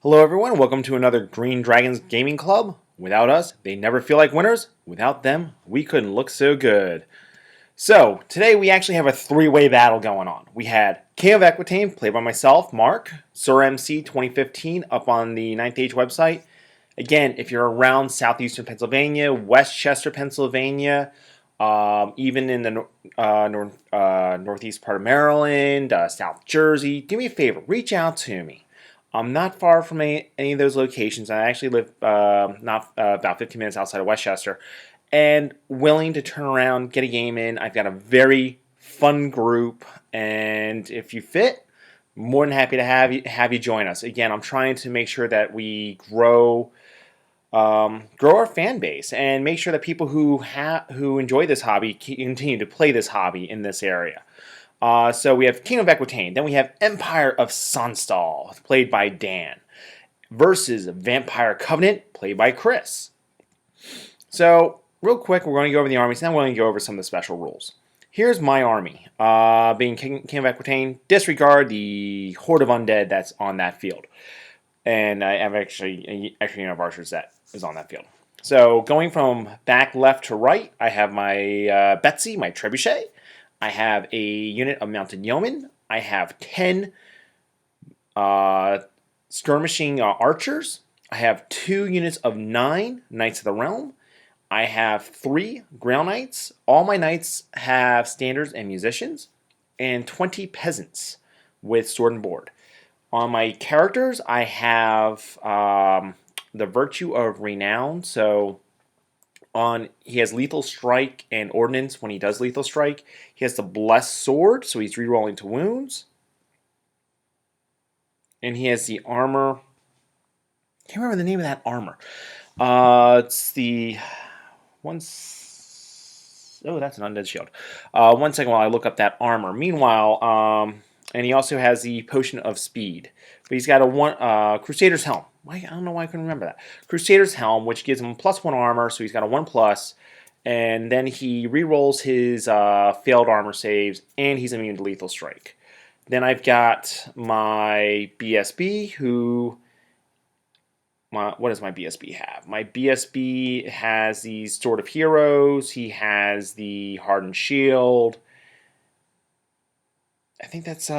Hello everyone, welcome to another Green Dragons Gaming Club. Without us, they never feel like winners. Without them, we couldn't look so good. So, today we actually have a three-way battle going on. We had King of Equitaine, played by myself, Mark, Sir MC 2015, up on the 9th Age website. Again, if you're around southeastern Pennsylvania, Westchester, Pennsylvania, even in the northeast part of Maryland, South Jersey, do me a favor, reach out to me. I'm not far from any of those locations. I actually live about 15 minutes outside of Westchester, and willing to turn around, get a game in. I've got a very fun group, and if you fit, more than happy to have you join us. Again, I'm trying to make sure that we grow our fan base and make sure that people who enjoy this hobby continue to play this hobby in this area. So we have King of Equitaine, then we have Empire of Sonnstahl, played by Dan, versus Vampire Covenant, played by Chris. So, real quick, we're going to go over the armies, and then we're going to go over some of the special rules. Here's my army. Being King of Equitaine, disregard the Horde of Undead that's on that field. And I have actually a unit of archers that is on that field. So, going from back left to right, I have my Betsy, my Trebuchet. I have a unit of mounted yeomen. I have 10 skirmishing archers. I have 2 units of 9 Knights of the Realm. I have 3 Grail Knights. All my knights have standards and musicians. And 20 peasants with sword and board. On my characters, I have the Virtue of Renown. So he has Lethal Strike and Ordnance when he does Lethal Strike. He has the Blessed Sword, so he's rerolling to wounds. And he has the armor. I can't remember the name of that armor. It's the one. Oh, that's an undead shield. 1 second while I look up that armor. Meanwhile, and he also has the Potion of Speed. But he's got a Crusader's Helm. I don't know why I couldn't remember that. Crusader's Helm, which gives him +1 armor, so he's got a 1+, and then he rerolls his failed armor saves, and he's immune to Lethal Strike. Then I've got my BSB, what does my BSB have? My BSB has the Sword of Heroes, he has the Hardened Shield. I think that's, he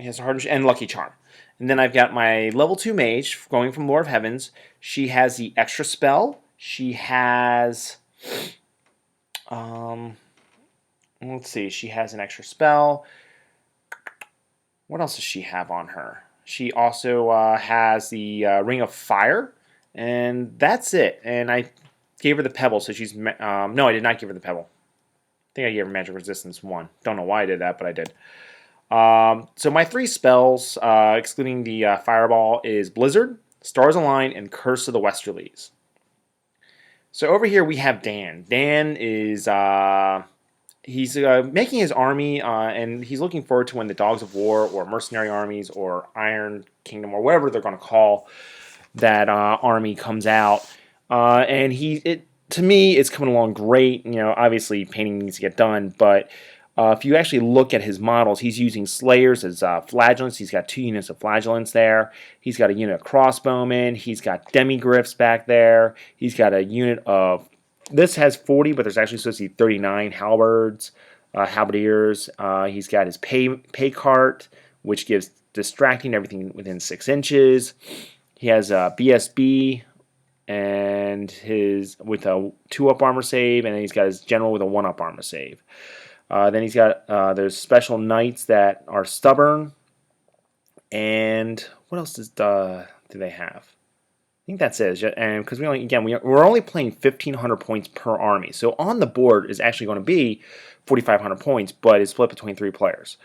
has a Hardened Shield, and Lucky Charm. And then I've got my level 2 mage going from Lord of Heavens. She has the extra spell. She has, let's see, she has an extra spell. What else does she have on her? She also has the Ring of Fire, and that's it. And I gave her the Pebble, so she's, no, I did not give her the Pebble. I think I gave her Magic Resistance 1. Don't know why I did that, but I did. So my 3 spells, excluding the Fireball, is Blizzard, Stars Align, and Curse of the Westerlies. So over here we have Dan. Dan is he's making his army, and he's looking forward to when the Dogs of War or Mercenary Armies or Iron Kingdom or whatever they're going to call that army comes out. And to me, it's coming along great. You know, obviously painting needs to get done, but if you actually look at his models, he's using Slayers as Flagellants. He's got 2 units of Flagellants there. He's got a unit of Crossbowmen. He's got Demigriffs back there. He's got a unit of... This has 40, but there's actually supposed to be 39 Halberds, Halberdiers. He's got his pay cart, which gives distracting everything within 6 inches. He has a BSB and with a 2-up armor save, and then he's got his General with a 1-up armor save. Then he's got, there's special knights that are stubborn. And what else do they have? I think that's it. And because we're only playing 1,500 points per army. So on the board is actually going to be 4,500 points, but it's split between 3 players.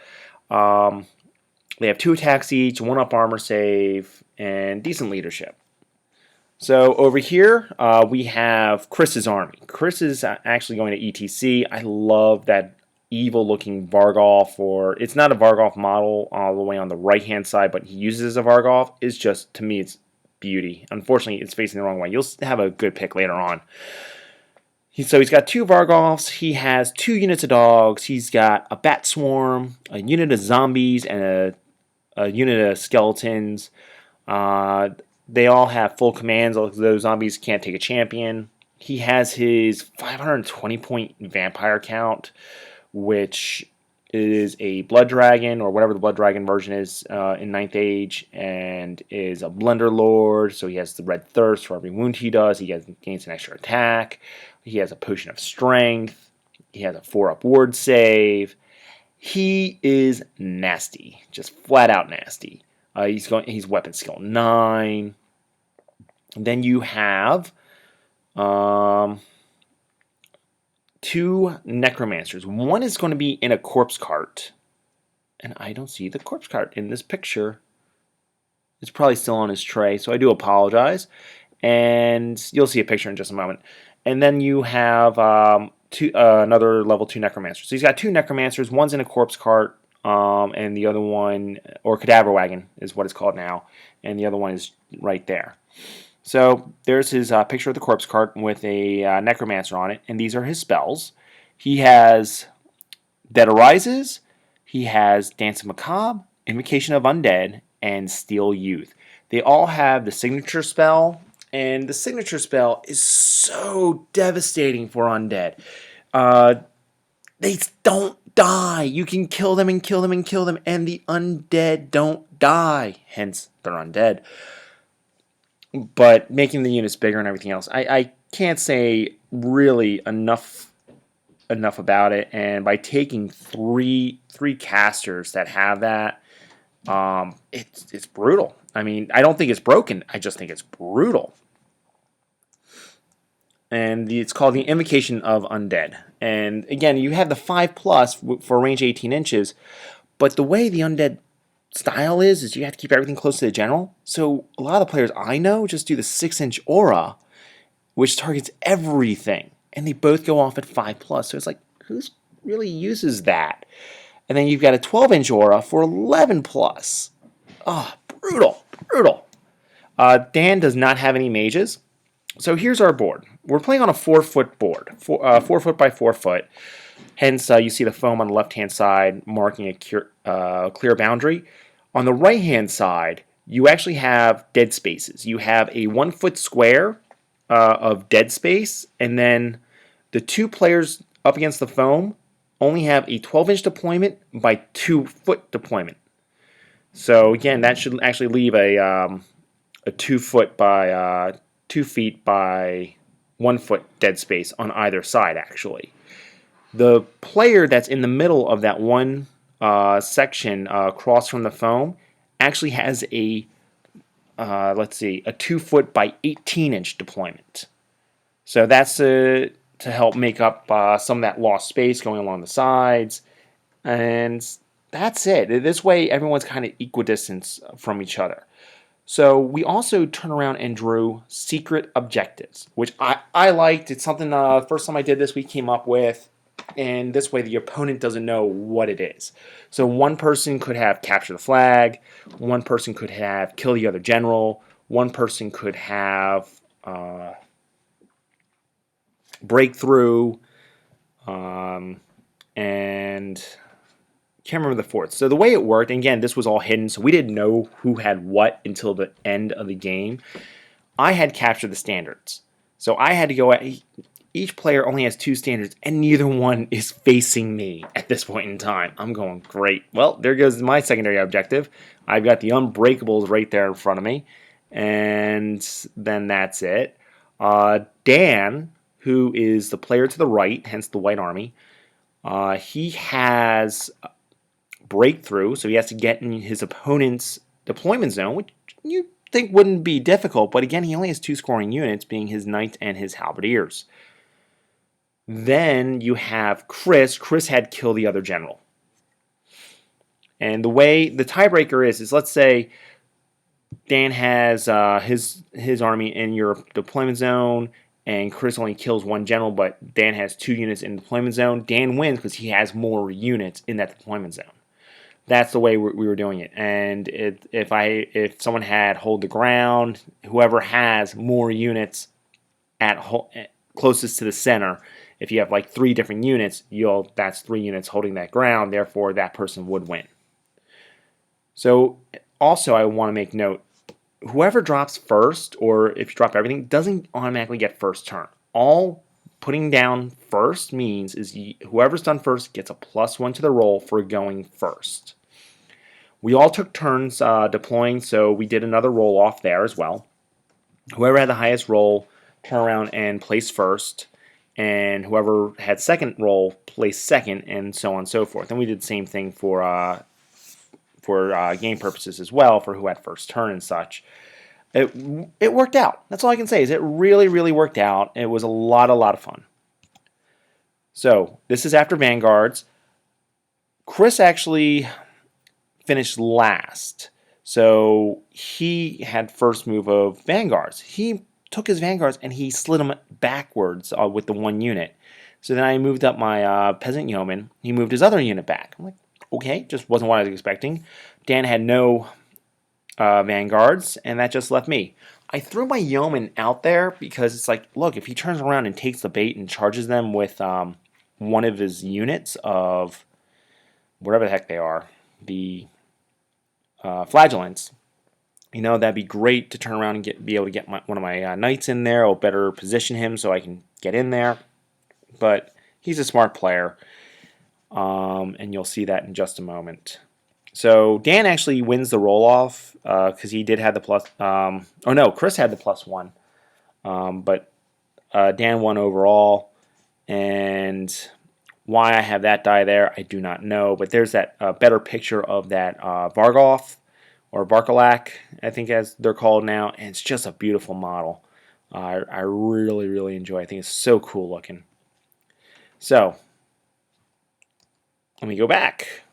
They have 2 attacks each, 1-up armor save, and decent leadership. So over here, we have Chris's army. Chris is actually going to ETC. I love that evil-looking Vargolf, it's not a Vargolf model all the way on the right-hand side, but he uses a Vargolf. It's just, to me, it's beauty. Unfortunately, it's facing the wrong way. You'll have a good pick later on. So he's got 2 Vargolfs. He has 2 units of dogs. He's got a Bat Swarm, a unit of zombies, and a unit of skeletons. They all have full commands, although zombies can't take a champion. He has his 520-point vampire count, which is a blood dragon, or whatever the blood dragon version is in Ninth Age, and is a blender lord, so he has the red thirst for every wound he does. He gains an extra attack. He has a potion of strength. He has a 4-up ward save. He is nasty, just flat out nasty. He's weapon skill 9. Then you have 2 necromancers. One is going to be in a corpse cart, and I don't see the corpse cart in this picture. It's probably still on his tray, so I do apologize. And you'll see a picture in just a moment. And then you have another level 2 necromancer. So he's got 2 necromancers. One's in a corpse cart, and the other one, or cadaver wagon is what it's called now, and the other one is right there. So there's his picture of the corpse cart with a necromancer on it, and these are his spells. He has Dead Arises, he has Dance of Macabre, Invocation of Undead, and Steel Youth. They all have the signature spell, and the signature spell is so devastating for undead. They don't die. You can kill them and kill them and kill them, and the undead don't die. Hence, they're undead. But making the units bigger and everything else, I can't say really enough about it. And by taking three casters that have that, it's brutal. I mean, I don't think it's broken. I just think it's brutal. And it's called the Invocation of Undead. And again, you have the 5+ for range 18 inches, but the way the undead style is you have to keep everything close to the general. So a lot of the players I know just do the 6-inch aura, which targets everything, and they both go off at 5+. So it's like, who really uses that? And then you've got a 12-inch aura for 11+. Oh, brutal. Dan does not have any mages. So here's our board. We're playing on a 4-foot board, 4 foot by 4 foot. Hence, you see the foam on the left-hand side marking a clear boundary. On the right-hand side, you actually have dead spaces. You have a 1-foot square of dead space, and then the 2 players up against the foam only have a 12-inch deployment by 2-foot deployment. So again, that should actually leave a 2 foot by 2 feet by 1 foot dead space on either side, actually. The player that's in the middle of that one section across from the foam actually has a 2 foot by 18-inch deployment. So that's to help make up some of that lost space going along the sides. And that's it. This way, everyone's kind of equidistant from each other. So we also turn around and drew secret objectives, which I liked. It's something the first time I did this we came up with, and this way the opponent doesn't know what it is. So one person could have capture the flag, one person could have kill the other general, one person could have breakthrough, and can't remember the fourth. So the way it worked, and again, this was all hidden, so we didn't know who had what until the end of the game. I had captured the standards. So I had to go at each player only has 2 standards, and neither one is facing me at this point in time. I'm going, great. Well, there goes my secondary objective. I've got the Unbreakables right there in front of me, and then that's it. Dan, who is the player to the right, hence the White Army, he has breakthrough, so he has to get in his opponent's deployment zone, which you think wouldn't be difficult, but again, he only has 2 scoring units, being his knight and his halberdiers. Then you have Chris. Chris had kill the other general. And the way the tiebreaker is let's say Dan has his army in your deployment zone, and Chris only kills 1 general, but Dan has 2 units in the deployment zone. Dan wins because he has more units in that deployment zone. That's the way we were doing it. And if someone had hold the ground, whoever has more units at closest to the center, if you have like 3 different units, that's 3 units holding that ground. Therefore, that person would win. So also, I want to make note. whoever drops first, or if you drop everything, doesn't automatically get first turn. All putting down first means is whoever's done first gets a +1 to the roll for going first. We all took turns deploying, so we did another roll off there as well. Whoever had the highest roll, turn around and place first, and whoever had second roll, place second, and so on and so forth. And we did the same thing for game purposes as well, for who had first turn and such. It worked out. That's all I can say. Is it really, really worked out. It was a lot of fun. So this is after Vanguards. Chris actually finished last. So he had first move of Vanguards. He took his Vanguards and he slid them backwards with the 1 unit. So then I moved up my Peasant Yeoman. He moved his other unit back. I'm like, okay, just wasn't what I was expecting. Dan had no Vanguards, and that just left me. I threw my Yeoman out there because it's like, look, if he turns around and takes the bait and charges them with one of his units of whatever the heck they are, the Flagellants, that'd be great to turn around and be able to get one of my knights in there. I'll better position him so I can get in there. But he's a smart player, and you'll see that in just a moment. So Dan actually wins the roll-off because he did have the plus. Chris had the +1, but Dan won overall. And why I have that die there, I do not know. But there's that better picture of that Vargoth, or Varkalak, I think as they're called now. And it's just a beautiful model. I really, really enjoy it. I think it's so cool looking. So, let me go back.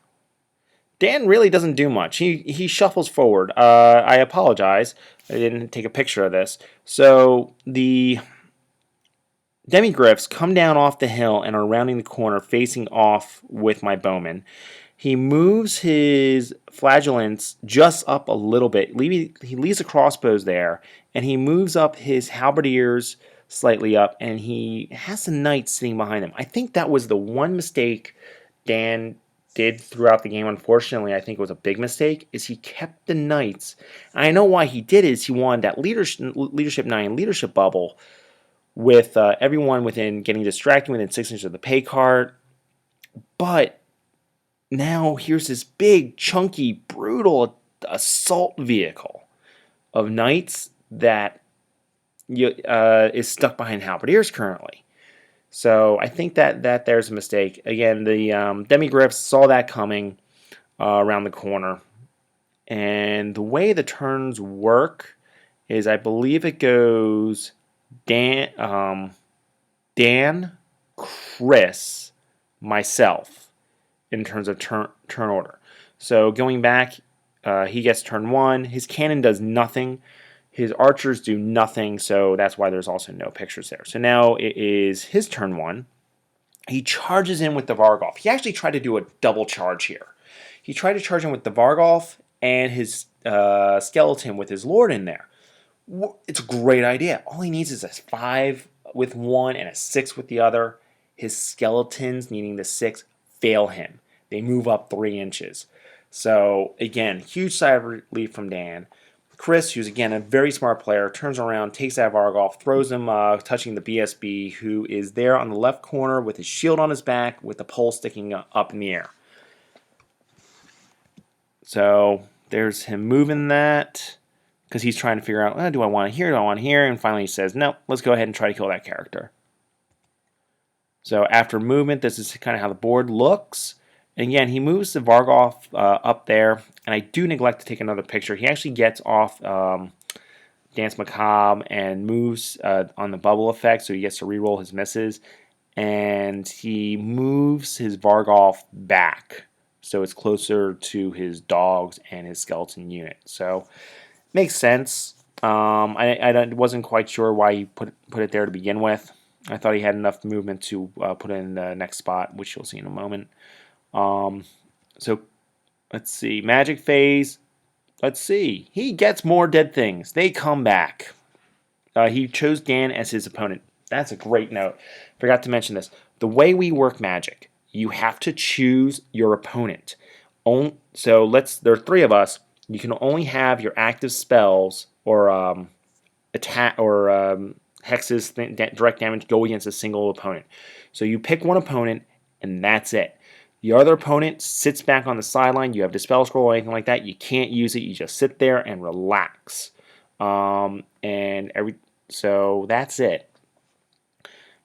Dan really doesn't do much. He shuffles forward. I apologize. I didn't take a picture of this. So, the Demigryphs come down off the hill and are rounding the corner facing off with my bowman. He moves his Flagellants just up a little bit. He leaves the crossbows there, and he moves up his halberdiers slightly up, and he has the knights sitting behind him. I think that was the one mistake Dan did throughout the game. Unfortunately, I think it was a big mistake, is he kept the knights. And I know why he did is he wanted that leadership 9 leadership bubble with everyone getting distracted within 6 inches of the pay cart. But now here's this big, chunky, brutal assault vehicle of knights that is stuck behind halberdiers currently. So I think that there's a mistake. Again, the Demigryphs saw that coming around the corner. And the way the turns work is I believe it goes Dan, Chris, myself in terms of turn order. So going back, he gets turn 1. His cannon does nothing. His archers do nothing, so that's why there's also no pictures there. So now it is his turn 1. He charges in with the Vargoth. He actually tried to do a double charge here. He tried to charge in with the Vargoth and his skeleton with his lord in there. It's a great idea. All he needs is a 5 with one and a 6 with the other. His skeletons, meaning the 6, fail him. They move up 3 inches. So, again, huge sigh of relief from Dan. Chris, who's again a very smart player, turns around, takes that Vargoth, throws him touching the BSB, who is there on the left corner with his shield on his back with the pole sticking up in the air. So there's him moving that because he's trying to figure out, do I want to hear, do I want to hear? And finally he says, no, let's go ahead and try to kill that character. So after movement, this is kind of how the board looks. And again, he moves the Vargoth up there, and I do neglect to take another picture. He actually gets off Dance Macabre and moves on the bubble effect, so he gets to reroll his misses. And he moves his Vargoth back, so it's closer to his dogs and his skeleton unit. So, makes sense. I wasn't quite sure why he put it there to begin with. I thought he had enough movement to put it in the next spot, which you'll see in a moment. So let's see. Magic phase. Let's see. He gets more dead things. They come back. He chose Dan as his opponent. That's a great note. Forgot to mention this. The way we work Magic, you have to choose your opponent. So there are 3 of us. you can only have your active spells or attack or hexes, direct damage go against a single opponent. So you pick one opponent, and that's it. The other opponent sits back on the sideline. You have the spell scroll or anything like that. You can't use it. You just sit there and relax. So that's it.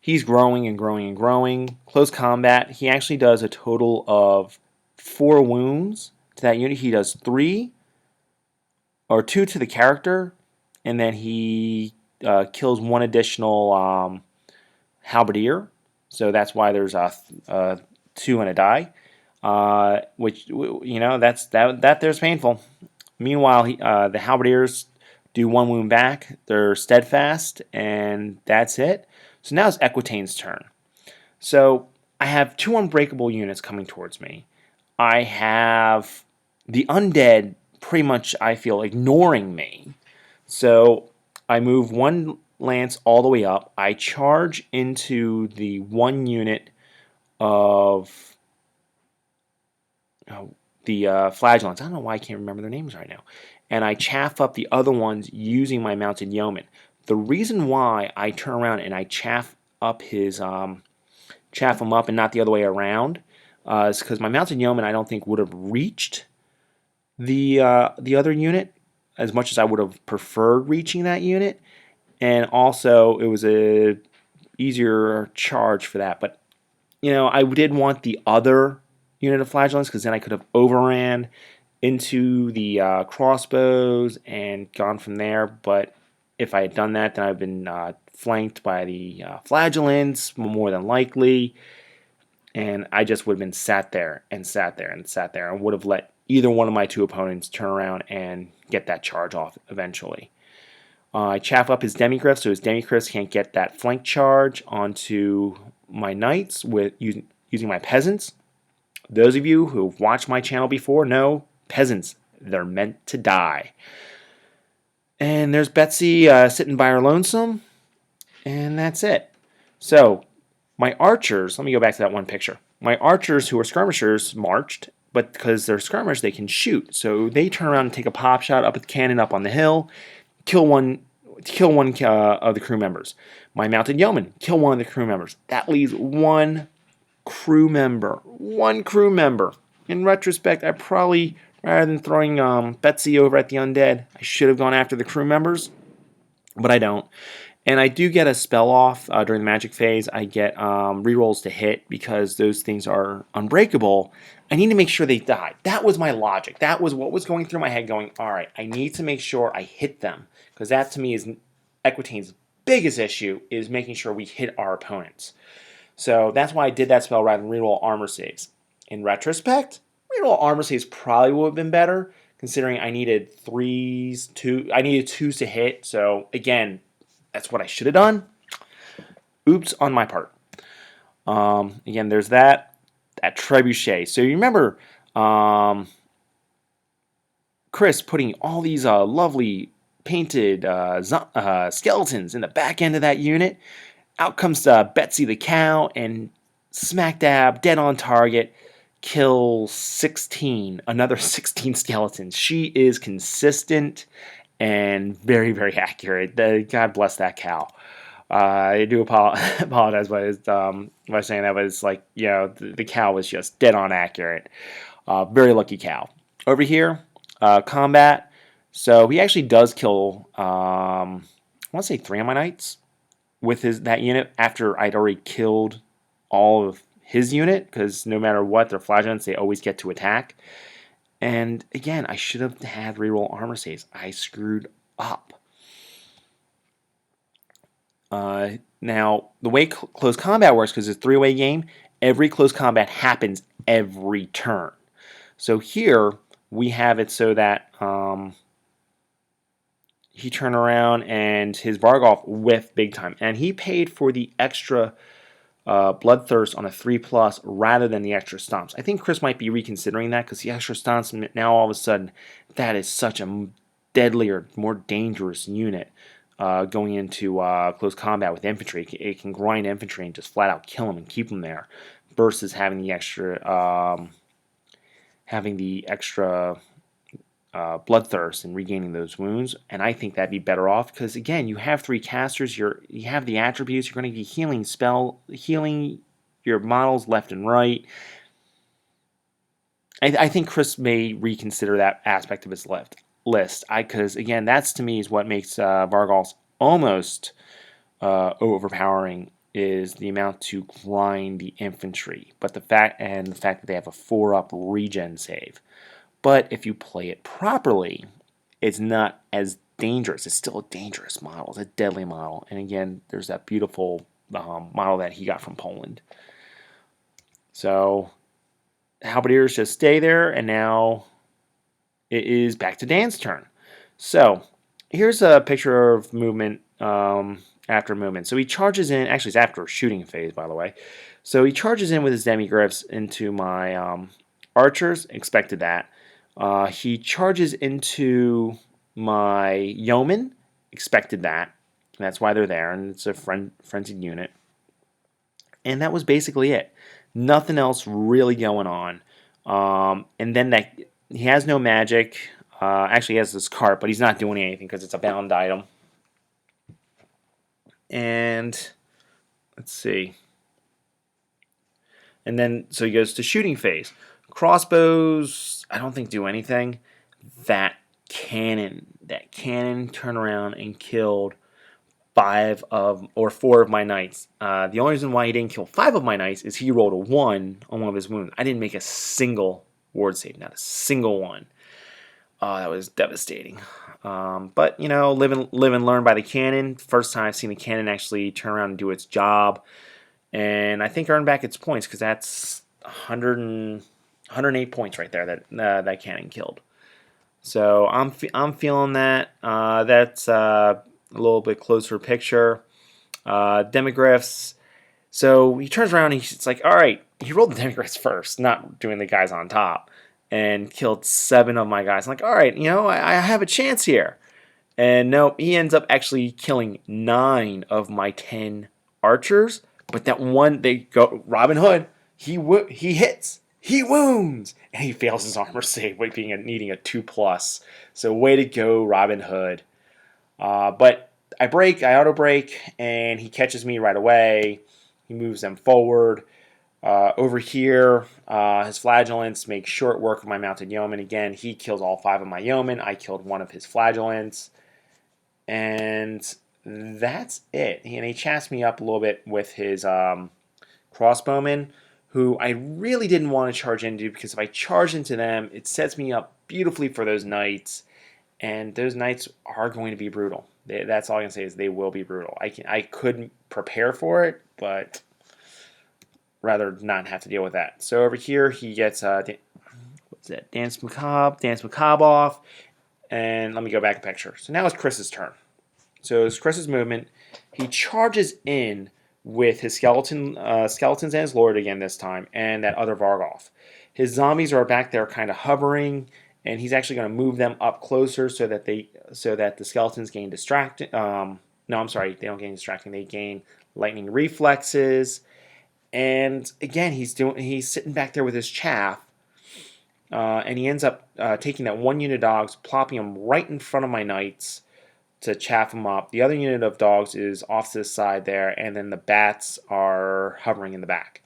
He's growing and growing and growing. Close combat, he actually does a total of 4 wounds to that unit. He does 3 or 2 to the character, and then he kills 1 additional halberdier. So that's why there's a 2 and a die. Which that there's painful. Meanwhile, the halberdiers do 1 wound back. They're steadfast, and that's it. So now it's Equitaine's turn. So I have 2 unbreakable units coming towards me. I have the undead pretty much, I feel, ignoring me. So I move 1 lance all the way up. I charge into the 1 unit of the flagellants. I don't know why I can't remember their names right now. And I chaff up the other ones using my mounted yeoman. The reason why I turn around and I chaff him up and not the other way around is because my mounted yeoman I don't think would have reached the other unit as much as I would have preferred reaching that unit, and also it was a easier charge for that. But I did want the other unit of flagellants because then I could have overran into the crossbows and gone from there. But if I had done that, then I've been flanked by the flagellants more than likely, and I just would have been sat there and would have let either one of my 2 opponents turn around and get that charge off eventually. I chaff up his demigriff so his demigriffs can't get that flank charge onto my knights with using my peasants. Those of you who have watched my channel before know peasants, they're meant to die. And there's Betsy sitting by her lonesome, and that's it. So my archers, let me go back to that one picture. My archers, who are skirmishers, marched, but because they're skirmishers, they can shoot. So they turn around and take a pop shot up at the cannon up on the hill, kill one of the crew members. My mounted yeoman, kill 1 of the crew members. That leaves 1 crew member. 1 crew member. In retrospect, I probably, rather than throwing Betsy over at the undead, I should have gone after the crew members, but I don't. And I do get a spell off during the magic phase. I get rerolls to hit because those things are unbreakable. I need to make sure they die. That was my logic. That was what was going through my head going, all right, I need to make sure I hit them. Because that to me is Equitaine's biggest issue, is making sure we hit our opponents. So that's why I did that spell rather than reroll armor saves. In retrospect, reroll armor saves probably would have been better, considering I needed 2s to hit. So again, that's what I should have done. Oops on my part. Again, there's that trebuchet. So you remember Chris putting all these lovely painted skeletons in the back end of that unit. Out comes Betsy the cow and smack dab, dead on target, kill 16, another 16 skeletons. She is consistent and very, very accurate. God bless that cow. I do apologize by saying that, but it's like, the cow was just dead on accurate. Very lucky cow. Over here, combat. So he actually does kill, I want to say 3 of my knights with that unit after I'd already killed all of his unit, because no matter what, they're flagellants, they always get to attack. And again, I should have had reroll armor saves. I screwed up. Now, the way close combat works, because it's a 3-way game, every close combat happens every turn. So here, we have it so that he turned around and his Vargolf whiffed big time. And he paid for the extra Bloodthirst on a 3+ rather than the extra stomps. I think Chris might be reconsidering that, because the extra stomps, now all of a sudden, that is such a deadlier, more dangerous unit going into close combat with infantry. It can grind infantry and just flat out kill them and keep them there, versus having the extra bloodthirst and regaining those wounds, and I think that'd be better off because again, you have 3 casters. You have the attributes. You're going to be healing your models left and right. I think Chris may reconsider that aspect of his list. Because again, that's to me is what makes Vargals almost overpowering is the amount to grind the infantry, but the fact that they have a 4-up regen save. But if you play it properly, it's not as dangerous. It's still a dangerous model. It's a deadly model. And again, there's that beautiful model that he got from Poland. So Halberdiers just stay there, and now it is back to Dan's turn. So here's a picture of movement after movement. So he charges in. Actually, it's after a shooting phase, by the way. So he charges in with his demigriffs into my archers. Expected that. He charges into my yeomen. Expected that. And that's why they're there, and it's a frenzied unit. And that was basically it. Nothing else really going on. And then he has no magic. Actually, he has this cart, but he's not doing anything because it's a bound item. And let's see. And then, so he goes to shooting phase. Crossbows, I don't think do anything. That cannon turned around and killed 4 of my knights. The only reason why he didn't kill 5 of my knights is he rolled a 1 on one of his wounds. I didn't make a single ward save, not a single one. That was devastating. But, live and learn by the cannon. First time I've seen the cannon actually turn around and do its job. And I think earn back its points because that's 108 points right there that cannon killed. So I'm feeling that. That's a little bit closer picture. Demigriffs. So he turns around and he's like, all right, he rolled the demigriffs first, not doing the guys on top, and killed 7 of my guys. I'm like, all right, I have a chance here. And no, he ends up actually killing 9 of my 10 archers. But that one, they go, Robin Hood, he hits, he wounds, and he fails his armor save, needing a 2+. So way to go, Robin Hood. But I auto break, and he catches me right away. He moves them forward. Over here, his flagellants make short work of my mounted yeoman. Again, he kills all 5 of my yeomen. I killed 1 of his flagellants. And that's it. And he chassed me up a little bit with his crossbowmen, who I really didn't want to charge into because if I charge into them, it sets me up beautifully for those knights. And those knights are going to be brutal. That's all I can say is they will be brutal. I couldn't prepare for it, but rather not have to deal with that. So over here, he gets Dance Macabre off, and let me go back a picture. So now it's Chris's turn. So it's Chris's movement. He charges in with his skeletons and his lord again this time, and that other Vargolf. His zombies are back there kind of hovering, and he's actually going to move them up closer so that the skeletons gain distracting. No, I'm sorry, they don't gain distracting. They gain lightning reflexes. And again, he's sitting back there with his chaff, and he ends up taking that 1 unit of dogs, plopping them right in front of my knights to chaff them up. The other unit of dogs is off to the side there, and then the bats are hovering in the back.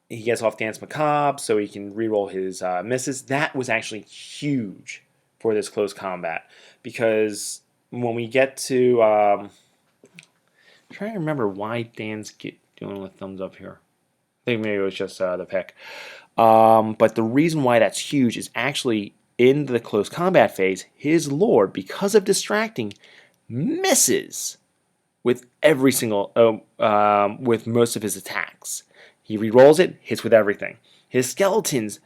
He gets off Dance Macabre so he can reroll his misses. That was actually huge for this close combat because when we get to... I'm trying to remember why Dan's doing with thumbs up here. I think maybe it was just the pick. But the reason why that's huge is actually in the close combat phase, his lord, because of distracting, misses with every single with most of his attacks. He rerolls it, hits with everything. His skeletons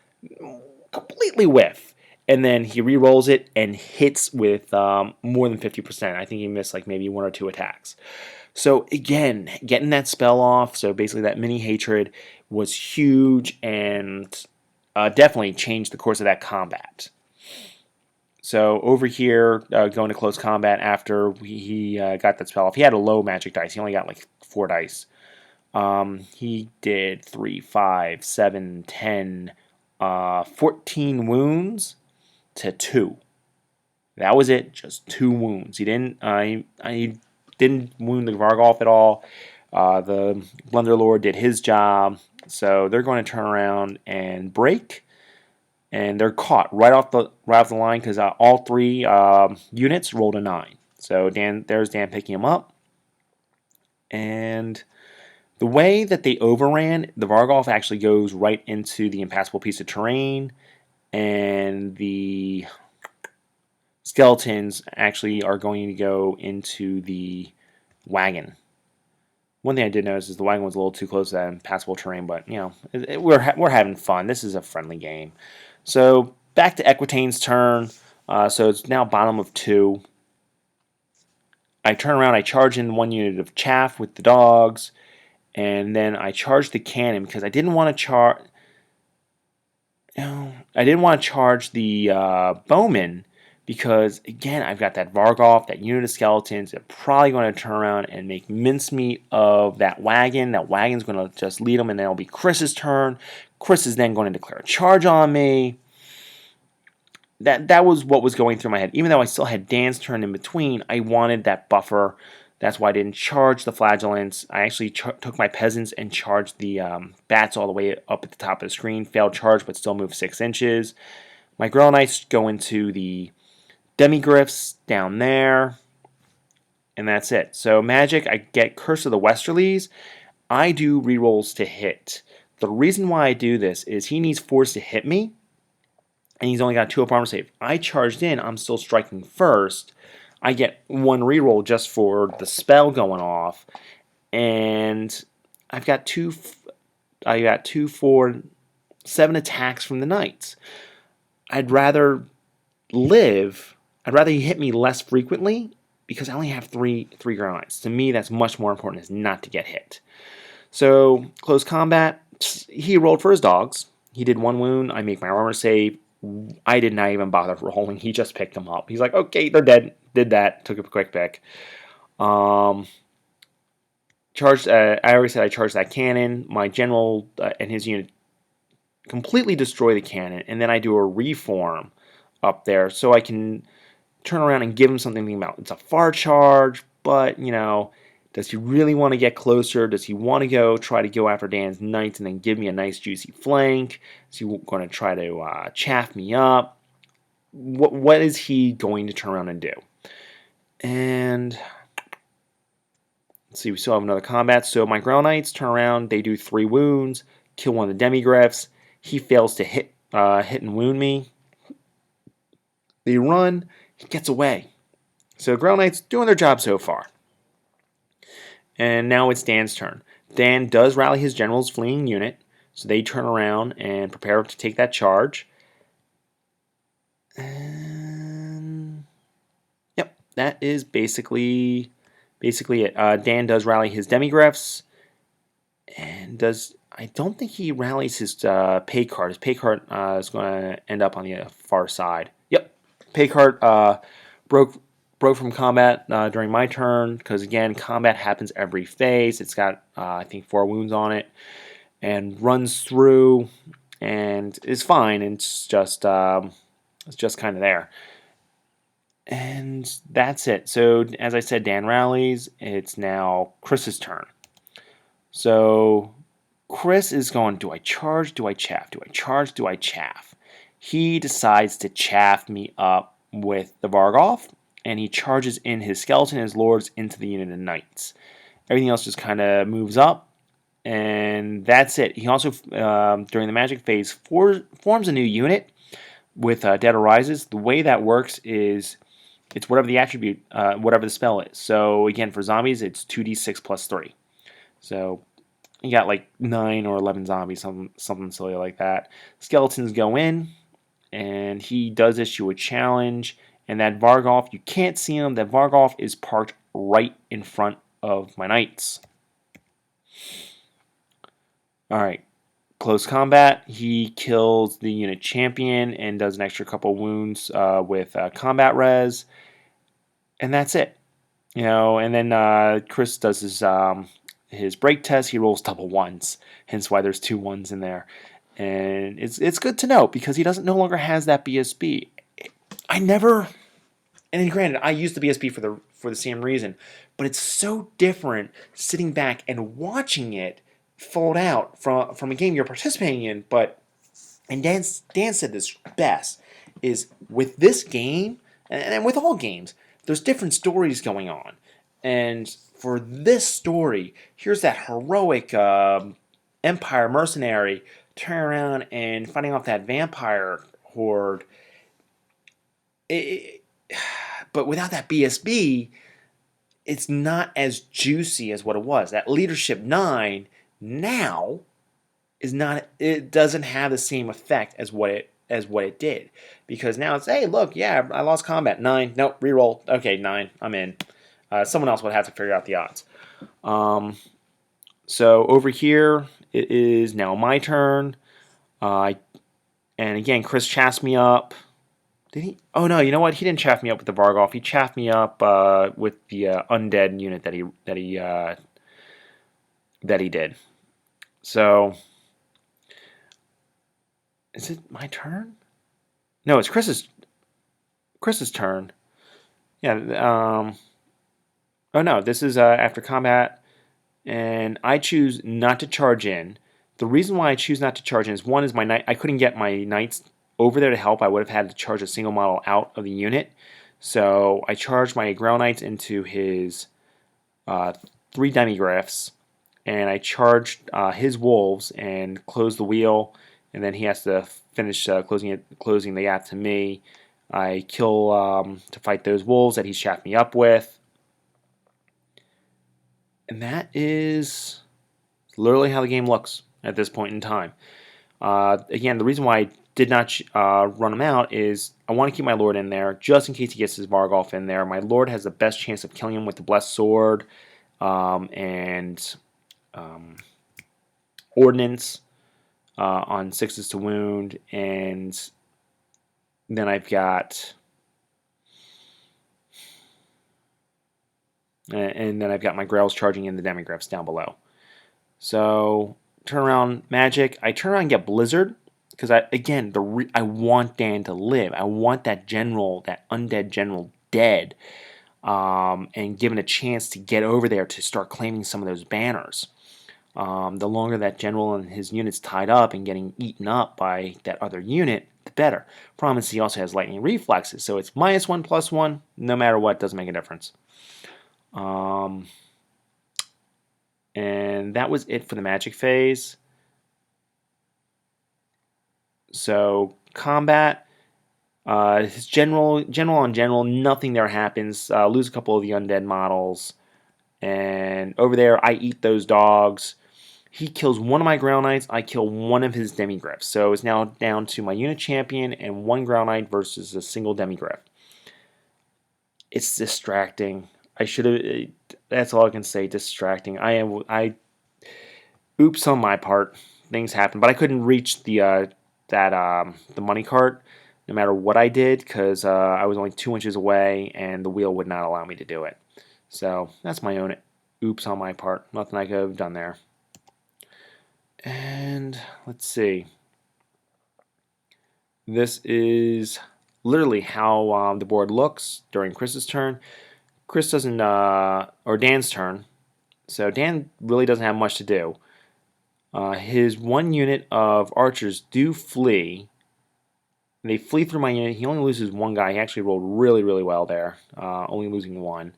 completely whiff, and then he rerolls it and hits with more than 50%. I think he missed like maybe 1 or 2 attacks. So again, getting that spell off, so basically that mini hatred was huge and definitely changed the course of that combat. So over here, going to close combat after he got that spell off, he had a low magic dice. He only got like 4 dice. He did 3, 5, 7, 10, 14 wounds to 2. That was it, just 2 wounds. He didn't. He didn't wound the Vargolf at all. The Blunderlord did his job, so they're going to turn around and break, and they're caught right off the line because all 3 units rolled a 9. So there's Dan picking him up, and the way that they overran, the Vargolf actually goes right into the impassable piece of terrain, and the skeletons actually are going to go into the wagon. One thing I did notice is the wagon was a little too close to that impassable terrain, but we're having fun. This is a friendly game. So back to Equitaine's turn. So it's now bottom of 2. I turn around, I charge in 1 unit of chaff with the dogs, and then I charge the cannon because I didn't want to charge. I didn't want to charge the bowman because again I've got that Vargolf, that unit of skeletons. They're probably going to turn around and make mincemeat of that wagon. That wagon's going to just lead them, and then it'll be Chris's turn. Chris is then going to declare a charge on me. That was what was going through my head. Even though I still had Dan's turn in between, I wanted that buffer. That's why I didn't charge the flagellants. I actually took my peasants and charged the bats all the way up at the top of the screen. Failed charge, but still moved 6 inches. My Grell Knights go into the Demigryphs down there. And that's it. So magic, I get Curse of the Westerlies. I do rerolls to hit. The reason why I do this is he needs force to hit me, and he's only got 2 up armor save. I charged in, I'm still striking first. I get 1 reroll just for the spell going off, and I've got 2 for 7 attacks from the knights. I'd rather he hit me less frequently because I only have 3 Grell Knights. To me, that's much more important, is not to get hit. So close combat, he rolled for his dogs. He did 1 wound. I make my armor save. I did not even bother rolling. He just picked them up. He's like, okay, they're dead. Did that. Took a quick pick. Charged. I already said I charged that cannon. My general and his unit completely destroy the cannon, and then I do a reform up there so I can turn around and give him something to think about. It's a far charge, but does he really want to get closer? Does he want to try to go after Dan's knights and then give me a nice juicy flank? Is he going to try to chaff me up? What is he going to turn around and do? And let's see, we still have another combat. So my Grell Knights turn around, they do 3 wounds, kill 1 of the Demigryphs. He fails to hit and wound me. They run, he gets away. So Grell Knights doing their job so far. And now it's Dan's turn. Dan does rally his general's fleeing unit, so they turn around and prepare to take that charge. And yep, that is basically it. Dan does rally his Demigryphs, and I don't think he rallies his pay card. His pay card is going to end up on the far side. Yep, pay card broke from combat during my turn, because again, combat happens every phase. It's got I think 4 wounds on it, and runs through and is fine. And it's just kind of there, and that's it. So as I said, Dan rallies. It's now Chris's turn. So Chris is going, do I charge? Do I chaff? Do I charge? Do I chaff? He decides to chaff me up with the Vargolf, and he charges in his skeleton and his lords into the unit of knights. Everything else just kind of moves up, and that's it. He also, during the magic phase, forms a new unit with Dead Arises. The way that works is it's whatever the attribute, whatever the spell is. So again, for zombies, it's 2d6 plus 3. So you got like 9 or 11 zombies, something silly like that. Skeletons go in, and he does issue a challenge. And that Vargolf, you can't see him. That Vargolf is parked right in front of my knights. Alright, close combat. He kills the unit champion and does an extra couple wounds with combat res. And that's it. And then Chris does his break test. He rolls double 1s, hence why there's 2 1s in there. And it's good to know because he doesn't no longer has that BSB. I never, and granted, I used the BSB for the same reason, but it's so different sitting back and watching it fold out from a game you're participating in. But and Dan said this best is with this game and with all games, there's different stories going on, and for this story, here's that heroic Empire mercenary turning around and fighting off that vampire horde. It, but without that BSB, it's not as juicy as what it was. That Leadership 9 now is not. It doesn't have the same effect as what it did, because now it's, hey, look, yeah, I lost combat 9. Nope, reroll. Okay, 9. I'm in. Someone else would have to figure out the odds. So over here, it is now my turn. And again, Chris chaffed me up. Did he? Oh no! You know what? He didn't chaff me up with the Vargolf. He chaffed me up with the undead unit that he did. So, is it my turn? No, it's Chris's turn. Yeah. Oh no! This is after combat, and I choose not to charge in. The reason why I choose not to charge in is, one is my knight. I couldn't get my knights over there to help. I would have had to charge a single model out of the unit. So I charged my Grail Knights into his 3 demigryphs, and I charged his wolves and closed the wheel, and then he has to finish closing the gap to me. I kill to fight those wolves that he's chaffed me up with. And that is literally how the game looks at this point in time. Again, the reason why I did not run him out is I want to keep my Lord in there just in case he gets his Vargolf in there. My Lord has the best chance of killing him with the Blessed Sword and Ordnance on 6s to wound, and then I've got my Grails charging in the demigryphs down below. So turn around magic. I turn around and get Blizzard because I want Dan to live. I want that general, that undead general, dead, and given a chance to get over there to start claiming some of those banners. The longer that general and his unit's tied up and getting eaten up by that other unit, the better. Problem is, he also has lightning reflexes, so it's -1/+1. No matter what, doesn't make a difference. And that was it for the magic phase. So combat, his general on general, nothing there happens. Lose a couple of the undead models, and over there I eat those dogs. He kills one of my Grail Knights. I kill one of his demigryphs. So it's now down to my unit champion and one Grail Knight versus a single demigryph. It's distracting. I should have. That's all I can say. Distracting. Oops on my part. Things happen, but I couldn't reach the money cart no matter what I did because I was only 2 inches away and the wheel would not allow me to do it. So that's my own oops on my part. Nothing I could have done there. And let's see. This is literally how the board looks during Chris's turn. Chris doesn't, or Dan's turn. So Dan really doesn't have much to do. His one unit of archers do flee. They flee through my unit. He only loses one guy. He actually rolled really, really well there, only losing one.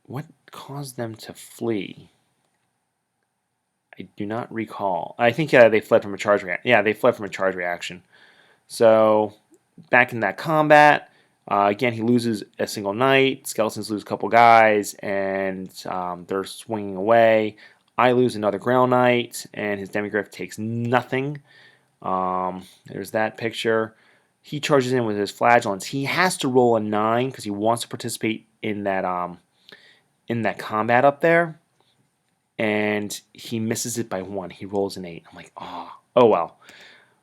What caused them to flee? I do not recall. I think they fled from a charge reaction. Yeah, they fled from a charge reaction. So back in that combat, again, he loses a single knight. Skeletons lose a couple guys, and they're swinging away. I lose another Grail Knight, and his demigryph takes nothing. There's that picture. He charges in with his flagellants. He has to roll a 9 because he wants to participate in that combat up there, and he misses it by 1. He rolls an 8. I'm like, oh well.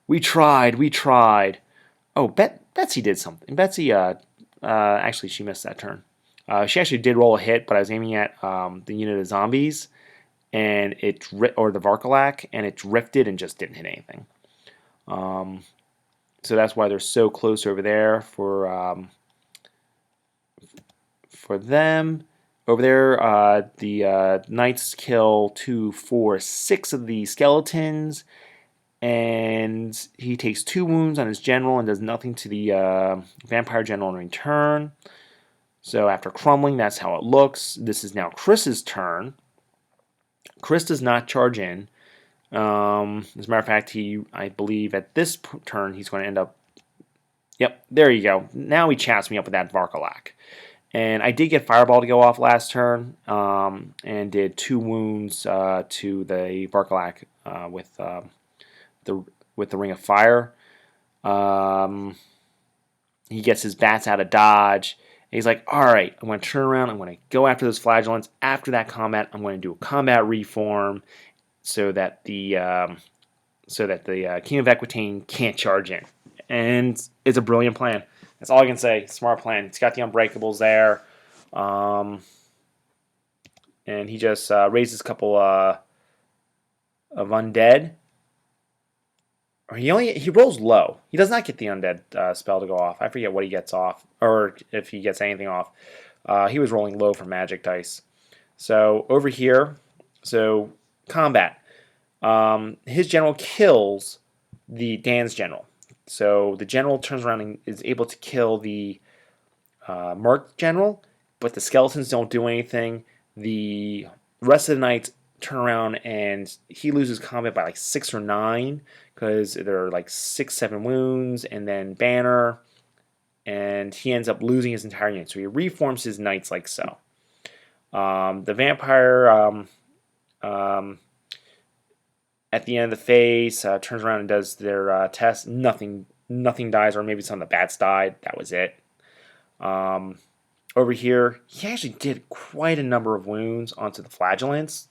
We tried. Oh, Betsy did something. Betsy, actually, she missed that turn. She actually did roll a hit, but I was aiming at the unit of zombies, and or the Varkalak, and it drifted and just didn't hit anything. So that's why they're so close over there for them. Over there, the Knights kill 2, 4, 6 of the skeletons, and he takes 2 wounds on his general and does nothing to the vampire general in return. So after crumbling, that's how it looks. This is now Chris's turn. Chris does not charge in. As a matter of fact, I believe at this turn he's going to end up. Yep, there you go. Now he chats me up with that Varkalak. And I did get Fireball to go off last turn, and did 2 wounds to the Varkalak with the Ring of Fire. He gets his bats out of dodge. And he's like, all right, I'm going to turn around. I'm going to go after those flagellants. After that combat, I'm going to do a combat reform so that the King of Equitaine can't charge in. And it's a brilliant plan. That's all I can say. Smart plan. It's got the Unbreakables there. And he just raises a couple of Undead. Or he rolls low. He does not get the Undead spell to go off. I forget what he gets off, or if he gets anything off. He was rolling low for magic dice. So over here, combat. His general kills Dan's general. So the general turns around and is able to kill the Merc general, but the skeletons don't do anything. The rest of the knights turn around and he loses combat by like 6 or 9 because there are like 6, 7 wounds, and then Banner, and he ends up losing his entire unit. So he reforms his knights like so. The vampire at the end of the phase turns around and does their test. Nothing dies, or maybe some of the bats died. That was it. Over here, he actually did quite a number of wounds onto the flagellants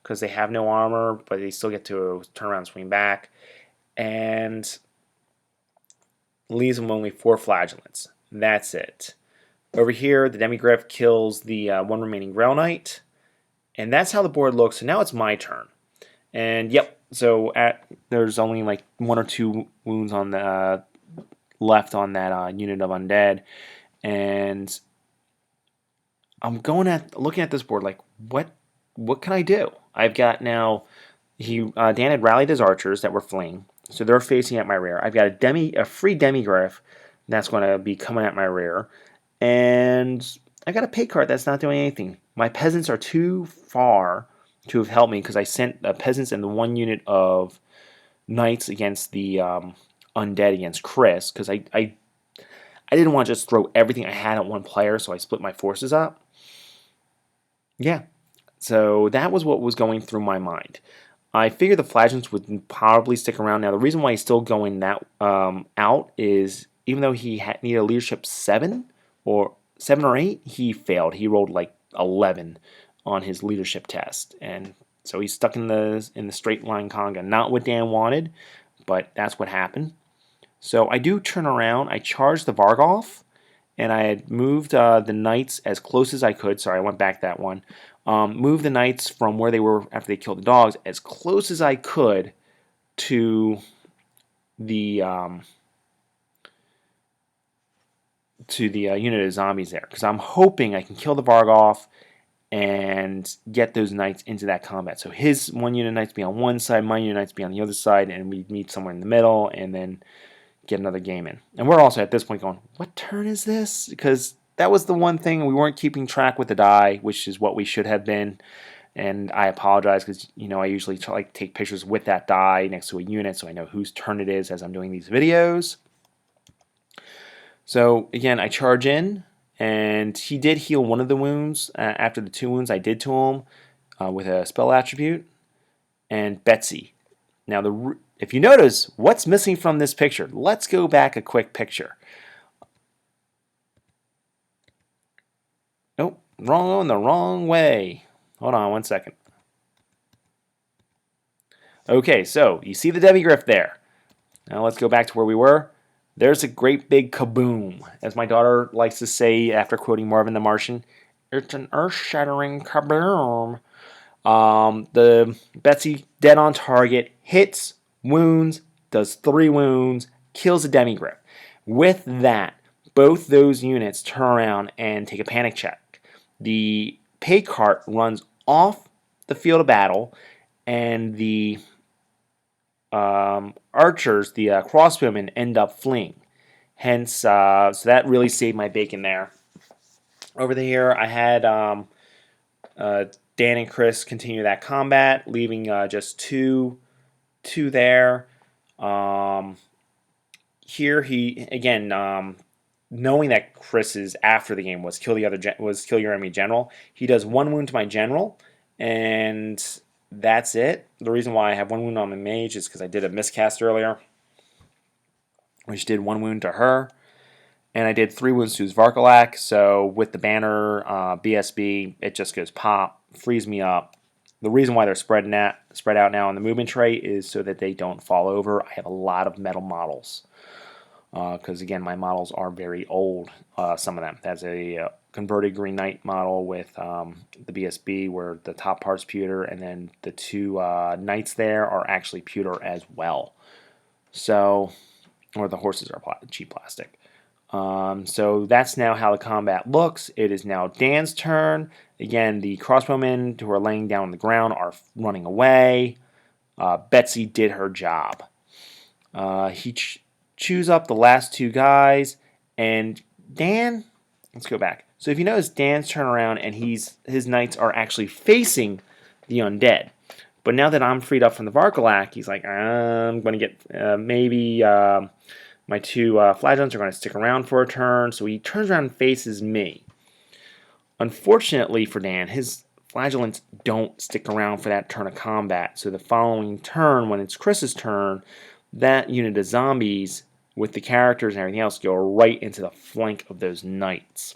because they have no armor, but they still get to turn around and swing back, and leaves them only 4 flagellants. That's it. Over here, the Demigryph kills the 1 remaining Grail Knight, and that's how the board looks. So now it's my turn. And yep, so there's only like 1 or 2 wounds on the left on that unit of undead, and I'm looking at this board like, what can I do? I've got now Dan had rallied his archers that were fleeing, so they're facing at my rear. I've got a free Demigryph that's going to be coming at my rear, and I got a pay card that's not doing anything. My peasants are too far to have helped me because I sent the peasants and the 1 unit of knights against the undead against Chris, because I didn't want to just throw everything I had at one player, so I split my forces up. Yeah, so that was what was going through my mind. I figured the flagellants would probably stick around. Now, the reason why he's still going that out is even though he needed a leadership 7 or 8, he failed. He rolled like 11 on his leadership test, and so he's stuck in the straight line conga. Not what Dan wanted, but that's what happened. So I do turn around. I charge the Vargolf, and I had moved the knights as close as I could. Sorry, I went back that one. Move the knights from where they were after they killed the dogs as close as I could to the unit of zombies there, because I'm hoping I can kill the Vargolf and get those knights into that combat. So his 1 unit of knights be on one side, my unit of knights be on the other side, and we meet somewhere in the middle, and then get another game in. And we're also at this point going, what turn is this? Because that was the one thing we weren't keeping track with the die, which is what we should have been. And I apologize because I usually like to take pictures with that die next to a unit so I know whose turn it is as I'm doing these videos. So again, I charge in, and he did heal 1 of the wounds after the 2 wounds I did to him with a spell attribute. And Betsy. Now, if you notice, what's missing from this picture? Let's go back a quick picture. Nope, the wrong way. Hold on 1 second. Okay, so you see the Demigryph there. Now let's go back to where we were. There's a great big kaboom, as my daughter likes to say after quoting Marvin the Martian. It's an earth-shattering kaboom. The Betsy dead on target, hits, wounds, does 3 wounds, kills a Demigryph. With that, both those units turn around and take a panic check. The pay cart runs off the field of battle, and the archers, the crossbowmen, end up fleeing. Hence, so that really saved my bacon there. Over here, I had Dan and Chris continue that combat, leaving just two there. Here he again, knowing that Chris's after the game was kill your enemy general. He does 1 wound to my general, and that's it. The reason why I have 1 wound on my mage is because I did a miscast earlier, which did 1 wound to her. And I did 3 wounds to his Varkalak, so with the banner BSB, it just goes pop, frees me up. The reason why they're spread out now on the movement tray is so that they don't fall over. I have a lot of metal models, because again, my models are very old, some of them. That's a converted Green Knight model with the BSB where the top part's pewter, and then the 2 knights there are actually pewter as well. So, or the horses are cheap plastic. So that's now how the combat looks. It is now Dan's turn. Again, the crossbowmen who are laying down on the ground are running away. Betsy did her job. He chews up the last 2 guys, and Dan, let's go back. So if you notice, Dan's turn around and his knights are actually facing the undead. But now that I'm freed up from the Varkalak, he's like, I'm going to get maybe... my 2 flagellants are going to stick around for a turn, so he turns around and faces me. Unfortunately for Dan, his flagellants don't stick around for that turn of combat, so the following turn, when it's Chris's turn, that unit of zombies with the characters and everything else go right into the flank of those knights.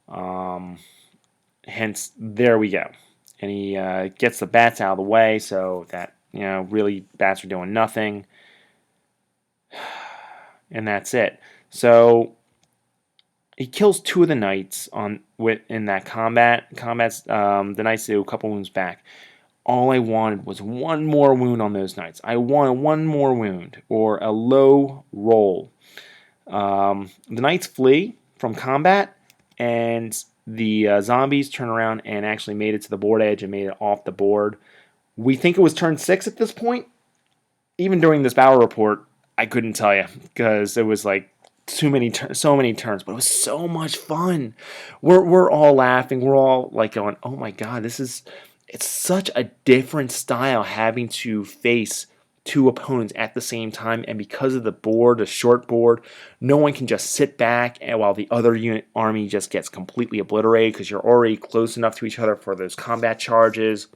Hence, there we go. And he gets the bats out of the way, so that, really bats are doing nothing. And that's it. So he kills 2 of the knights in that combat. The knights do a couple wounds back. All I wanted was 1 more wound on those knights. I wanted 1 more wound or a low roll. The knights flee from combat, and the zombies turn around and actually made it to the board edge and made it off the board. We think it was turn 6 at this point. Even during this battle report, I couldn't tell you because it was like so many turns, but it was so much fun. We're all laughing. We're all like going, "Oh my god, it's such a different style having to face 2 opponents at the same time." And because of the board, the short board, no one can just sit back and while the other army just gets completely obliterated because you're already close enough to each other for those combat charges.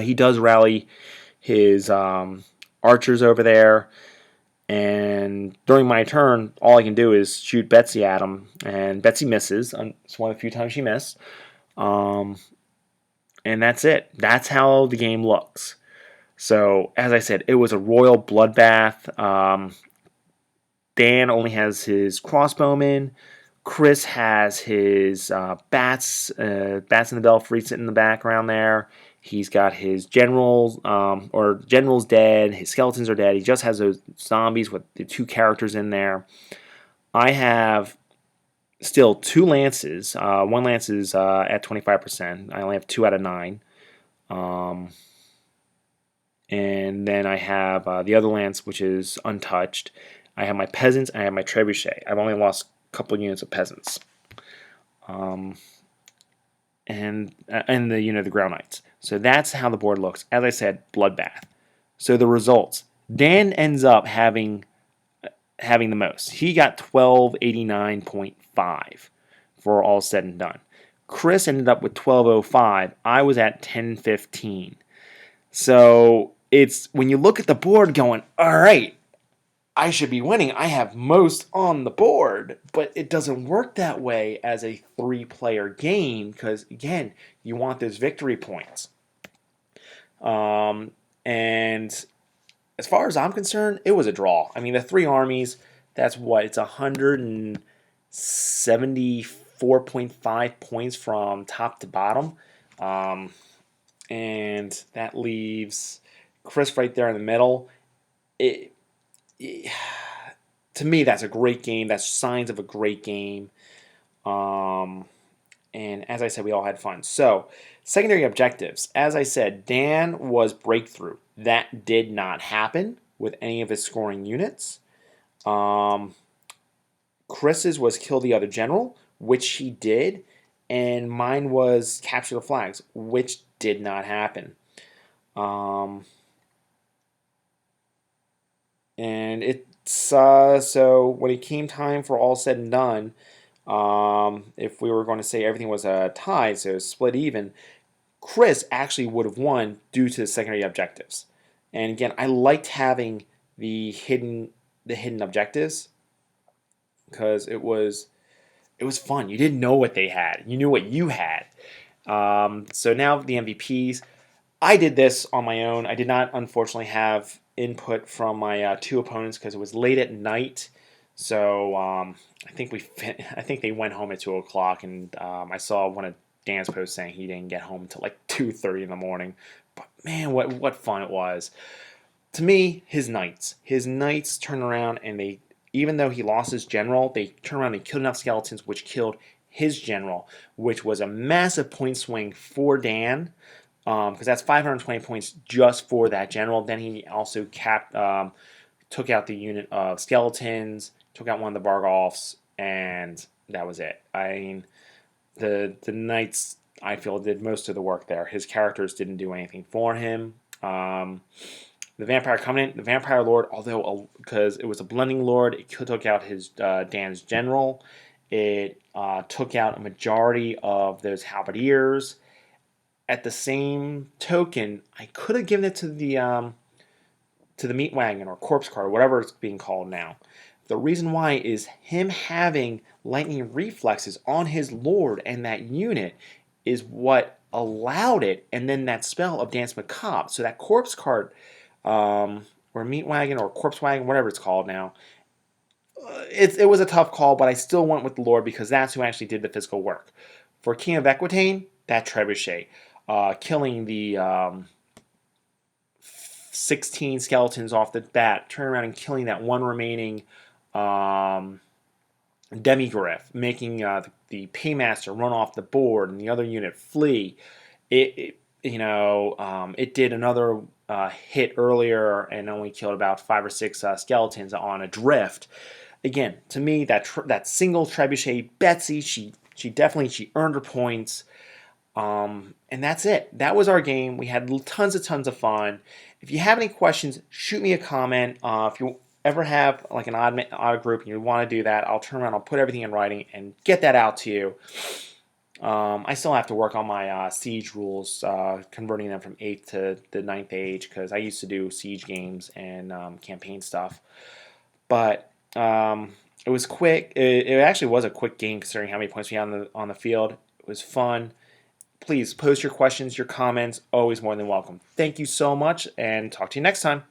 He does rally his archers over there. And during my turn, all I can do is shoot Betsy at him, and Betsy misses. It's one of the few times she missed. And that's it. That's how the game looks. So, as I said, it was a royal bloodbath. Dan only has his crossbowmen. Chris has his bats in the belfry sitting in the background there. He's got his generals, or generals dead. His skeletons are dead. He just has those zombies with the 2 characters in there. I have still 2 lances. 1 lance is at 25%. I only have 2 out of 9. And then I have the other lance, which is untouched. I have my peasants. I have my trebuchet. I've only lost a couple units of peasants. And the ground knights. So that's how the board looks. As I said, bloodbath. So the results. Dan ends up having the most. He got 1289.5 for all said and done. Chris ended up with 1205. I was at 1015. So it's when you look at the board going, all right, I should be winning. I have most on the board, but it doesn't work that way as a 3-player game because, again, you want those victory points. And as far as I'm concerned, it was a draw. I mean, the 3 armies, that's what? It's 174.5 points from top to bottom. and that leaves Chris right there in the middle. It, to me, that's a great game. That's signs of a great game. Um, and as I said, we all had fun. So, secondary objectives. As I said, Dan was breakthrough. That did not happen with any of his scoring units. Um, Chris's was kill the other general, which he did, and mine was capture the flags, which did not happen. Um, and it's so when it came time for all said and done, if we were going to say everything was a tie, so split even, Chris actually would have won due to the secondary objectives. And again, I liked having the hidden objectives because it was fun. You didn't know what they had. You knew what you had. So now the MVPs. I did this on my own. I did not, unfortunately, have input from my two opponents because it was late at night. So I think they went home at 2 o'clock, and I saw one of Dan's posts saying he didn't get home until like 2:30 in the morning. But man, what fun it was! To me, his knights turn around and they, even though he lost his general, they turn around and killed enough skeletons, which killed his general, which was a massive point swing for Dan, because that's 520 points just for that general. Then he also took out the unit of skeletons, took out one of the Bargolfs, and that was it. I mean, the knights, I feel, did most of the work there. His characters didn't do anything for him. The Vampire Covenant, the Vampire Lord, although because it was a blending lord, it took out his Dan's general. It took out a majority of those halberdiers. At the same token, I could have given it to the meat wagon or corpse cart or whatever it's being called now. The reason why is him having lightning reflexes on his lord and that unit is what allowed it, and then that spell of Dance Macabre. So that corpse cart, or meat wagon or corpse wagon, whatever it's called now, it was a tough call, but I still went with the lord because that's who actually did the physical work. For King of Equitaine, that trebuchet, killing the 16 skeletons off the bat, turn around and killing that one remaining Demigriff, making the Paymaster run off the board and the other unit flee. It did another hit earlier and only killed about 5 or 6 skeletons on a drift. Again, to me, that single trebuchet, Betsy, she definitely earned her points. And that's it. That was our game. We had tons of fun. If you have any questions, shoot me a comment. If you ever have like an odd group and you want to do that, I'll turn around, I'll put everything in writing and get that out to you. I still have to work on my siege rules, converting them from 8th to the 9th age, because I used to do siege games and campaign stuff. But it was quick. It actually was a quick game considering how many points we had on the field. It was fun. Please post your questions, your comments. Always more than welcome. Thank you so much, and talk to you next time.